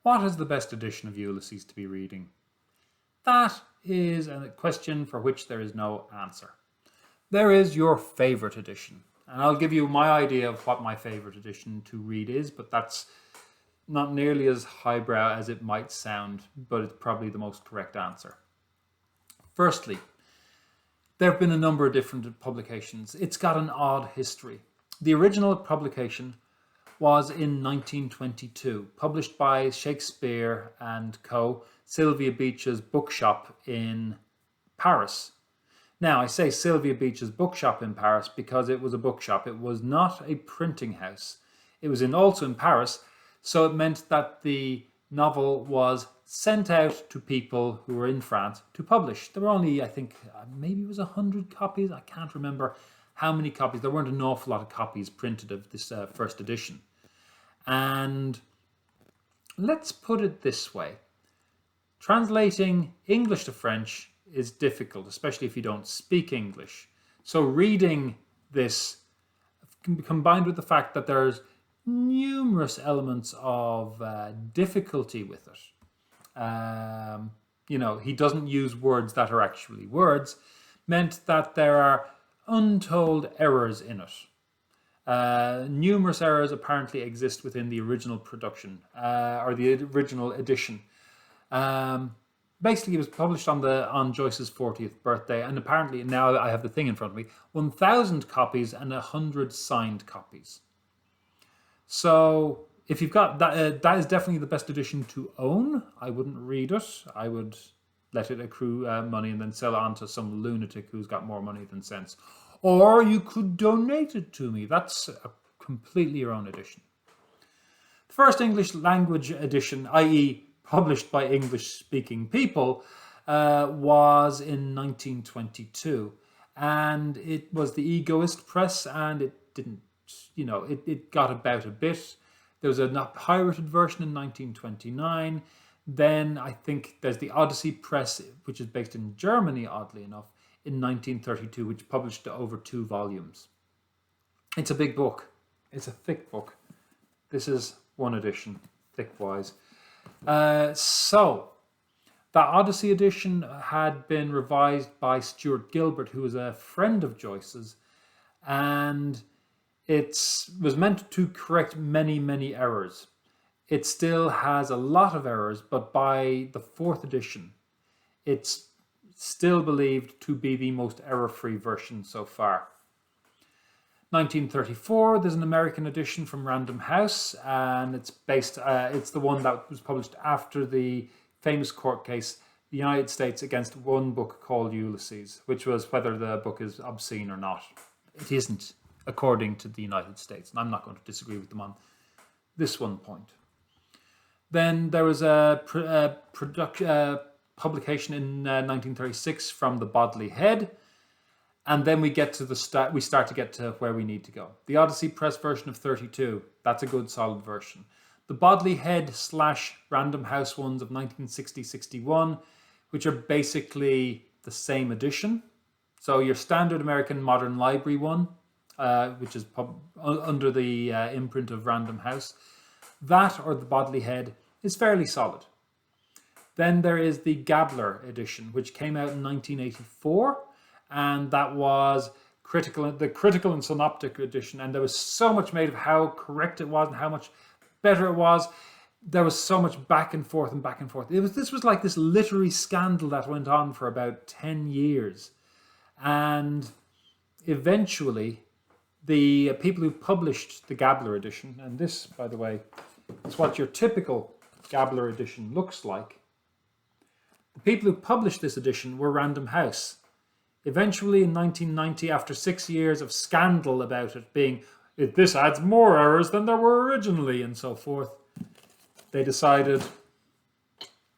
What is the best edition of Ulysses to be reading? That is a question for which there is no answer. There is your favourite edition. And I'll give you my idea of what my favourite edition to read is, but that's not nearly as highbrow as it might sound, but it's probably the most correct answer. Firstly, there have been a number of different publications. It's got an odd history. The original publication was in 1922, published by Shakespeare and Co., Sylvia Beach's bookshop in Paris. Now, I say Sylvia Beach's bookshop in Paris because it was a bookshop. It was not a printing house. It was also in Paris, so it meant that the novel was sent out to people who were in France to publish. There were only, I think, maybe it was 100 copies. I can't remember how many copies. There weren't an awful lot of copies printed of this first edition. And let's put it this way. Translating English to French is difficult, especially if you don't speak English. So reading this can be combined with the fact that there's numerous elements of difficulty with it. He doesn't use words that are actually words, meant that there are untold errors in it. Numerous errors apparently exist within the original production, or the original edition. Basically, it was published on Joyce's 40th birthday, and apparently, now I have the thing in front of me, 1,000 copies and 100 signed copies. So, if you've got that, that is definitely the best edition to own. I wouldn't read it. I would let it accrue money and then sell it on to some lunatic who's got more money than sense. Or you could donate it to me. That's completely your own edition. The first English language edition, i.e. published by English-speaking people, was in 1922. And it was the Egoist Press, and it didn't, it got about a bit. There was a not pirated version in 1929. Then I think there's the Odyssey Press, which is based in Germany, oddly enough, in 1932, which published over 2 volumes. It's a big book. It's a thick book. This is one edition, thick-wise. So, that Odyssey edition had been revised by Stuart Gilbert, who was a friend of Joyce's, and it was meant to correct many, many errors. It still has a lot of errors, but by the 4th edition, it's still believed to be the most error-free version so far. 1934, there's an American edition from Random House, and it's the one that was published after the famous court case, the United States against one book called Ulysses, which was whether the book is obscene or not. It isn't, according to the United States, and I'm not going to disagree with them on this one point. Then there was a publication in 1936 from the Bodley Head, and then we get to the start. We start to get to where we need to go. The Odyssey Press version of 32. That's a good, solid version. The Bodley Head / Random House ones of 1960-61, which are basically the same edition. So your standard American Modern Library one, which is under the imprint of Random House, that or the Bodley Head is fairly solid. Then there is the Gabler edition, which came out in 1984, and that was the critical and synoptic edition, and there was so much made of how correct it was and how much better it was. There was so much back and forth and back and forth. This was like this literary scandal that went on for about 10 years. And eventually, the people who published the Gabler edition, and this, by the way, is what your typical Gabler edition looks like. The people who published this edition were Random House. Eventually, in 1990, after 6 years of scandal about it being, this adds more errors than there were originally, and so forth, they decided,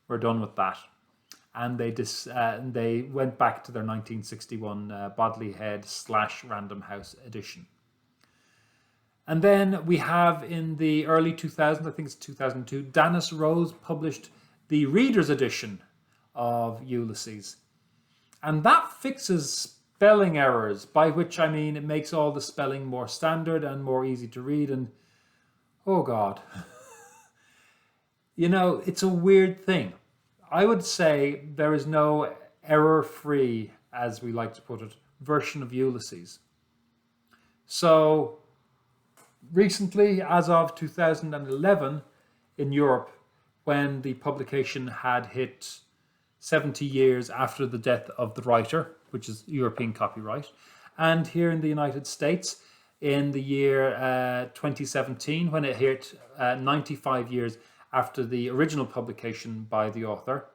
we're done with that. And they went back to their 1961 Bodley Head / Random House edition. And then we have in the early 2000s, I think it's 2002, Dennis Rose published the Reader's Edition of Ulysses. And that fixes spelling errors, by which I mean it makes all the spelling more standard and more easy to read. And, oh God. it's a weird thing. I would say there is no error-free, as we like to put it, version of Ulysses. So recently, as of 2011, in Europe, when the publication had hit 70 years after the death of the writer, which is European copyright, and here in the United States, in the year 2017, when it hit 95 years after the original publication by the author,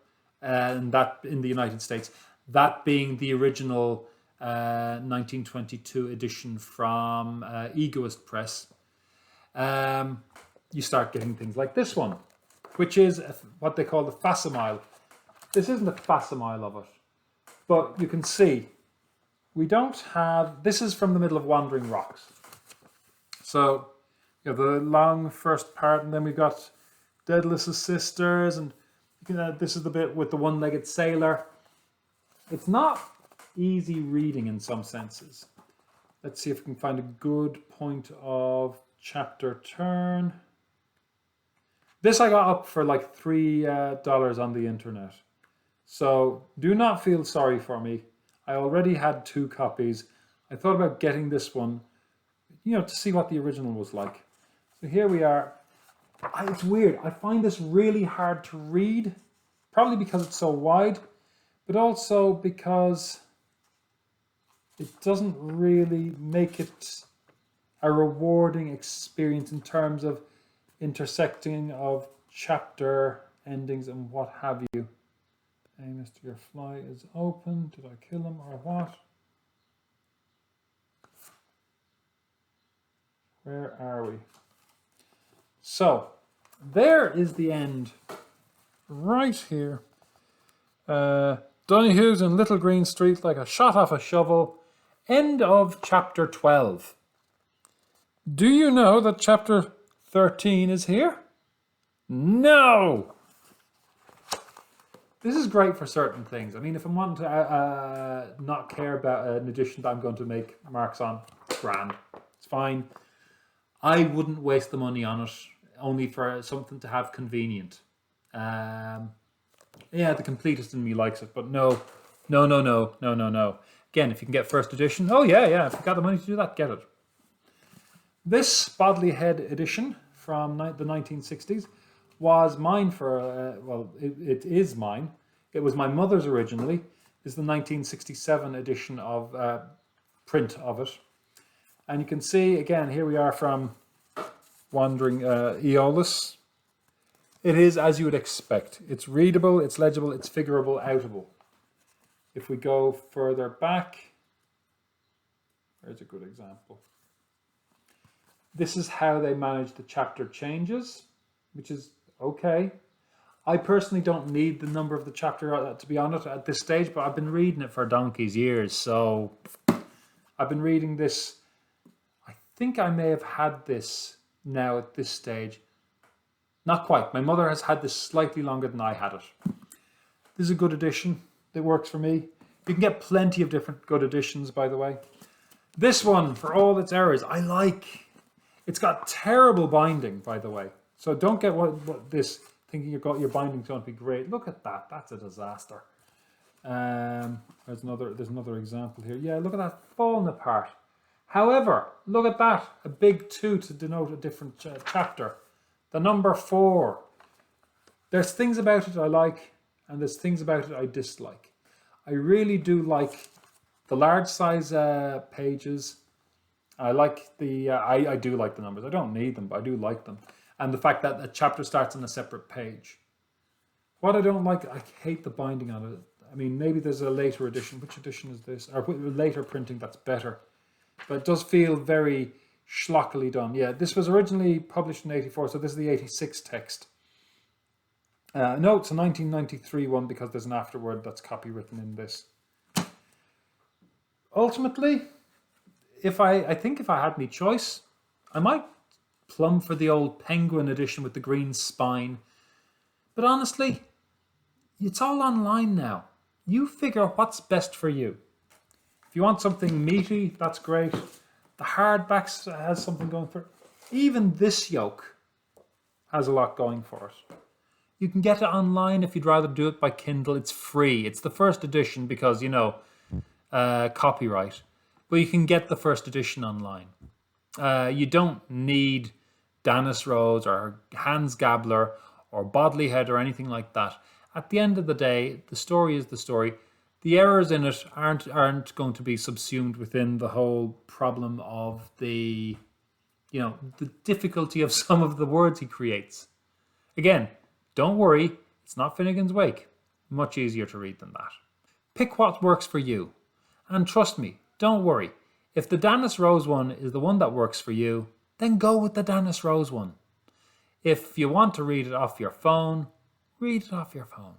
and that in the United States, that being the original 1922 edition from Egoist Press, you start getting things like this one, which is what they call the facsimile. This isn't a facsimile of it, but you can see we don't have, this is from the middle of Wandering Rocks. So you have the long first part, and then we've got Daedalus's sisters, and this is the bit with the one-legged sailor. It's not easy reading in some senses. Let's see if we can find a good point of chapter turn. This I got up for like $3 on the internet. So do not feel sorry for me. I already had 2 copies. I thought about getting this one, to see what the original was like. So here we are. It's weird. I find this really hard to read, probably because it's so wide, but also because it doesn't really make it a rewarding experience in terms of intersecting of chapter endings and what have you. Hey, Mr. Your fly is open. Did I kill him or what? Where are we? So, there is the end. Right here. Donoghue's in Little Green Street like a shot off a shovel. End of chapter 12. Do you know that chapter 13 is here? No! This is great for certain things. I mean, if I'm wanting to not care about an edition that I'm going to make marks on, grand. It's fine. I wouldn't waste the money on it, only for something to have convenient. Yeah, the completist in me likes it, but no. Again, if you can get first edition, oh yeah, if you've got the money to do that, get it. This Bodley Head edition from the 1960s was mine for, it is mine. It was my mother's originally. This is the 1967 edition of print of it. And you can see, again, here we are from Wandering Aeolus. It is as you would expect. It's readable, it's legible, it's figurable, outable. If we go further back, there's a good example. This is how they manage the chapter changes, which is okay. I personally don't need the number of the chapter, to be honest, at this stage, but I've been reading it for donkey's years. So I've been reading this. I think I may have had this now at this stage. Not quite. My mother has had this slightly longer than I had it. This is a good edition. It works for me. You can get plenty of different good editions, by the way. This one, for all its errors, I like. It's got terrible binding, by the way. So don't get what this thinking your binding's going to be great. Look at that. That's a disaster. There's another example here. Yeah, look at that falling apart. However, look at that. A big 2 to denote a different chapter. The number 4. There's things about it I like, and there's things about it I dislike. I really do like the large size pages. I like the, I do like the numbers. I don't need them, but I do like them. And the fact that a chapter starts on a separate page. What I don't like, I hate the binding on it. I mean, maybe there's a later edition. Which edition is this? Or later printing that's better. But it does feel very schlockily done. Yeah, this was originally published in 84, so this is the 86 text. No, it's a 1993 one because there's an afterword that's copywritten in this. Ultimately, I think if I had any choice, I might plumb for the old Penguin edition with the green spine. But honestly, it's all online now. You figure what's best for you. If you want something meaty, that's great. The hardbacks has something going for it. Even this yoke has a lot going for it. You can get it online if you'd rather do it by Kindle. It's free. It's the first edition because, copyright. But you can get the first edition online. You don't need Dennis Rose or Hans Gabler or Bodley Head or anything like that. At the end of the day, the story is the story. The errors in it aren't going to be subsumed within the whole problem of the difficulty of some of the words he creates. Again, don't worry, it's not Finnegan's Wake. Much easier to read than that. Pick what works for you. And trust me, don't worry. If the Dennis Rose one is the one that works for you, then go with the Dennis Rose one. If you want to read it off your phone, read it off your phone.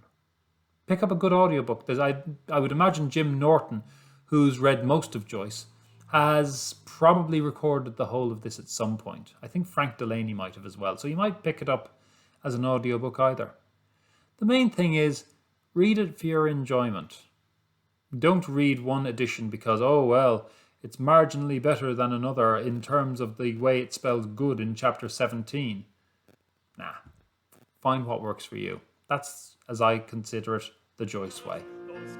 Pick up a good audiobook. I would imagine Jim Norton, who's read most of Joyce, has probably recorded the whole of this at some point. I think Frank Delaney might have as well. So you might pick it up as an audiobook either. The main thing is, read it for your enjoyment. Don't read one edition because, it's marginally better than another in terms of the way it spells good in chapter 17. Nah. Find what works for you. That's, as I consider it, the Joyce way. Those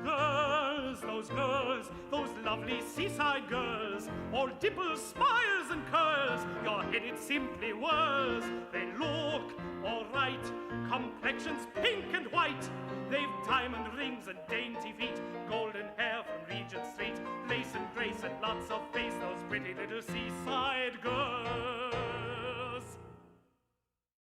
girls, those lovely seaside girls, all dimples, spires and curls, your head it simply whirls. They look all right, complexions pink and white. They've diamond rings and dainty feet, golden hair from Regent Street, lace and grace and lots of face, those pretty little seaside girls.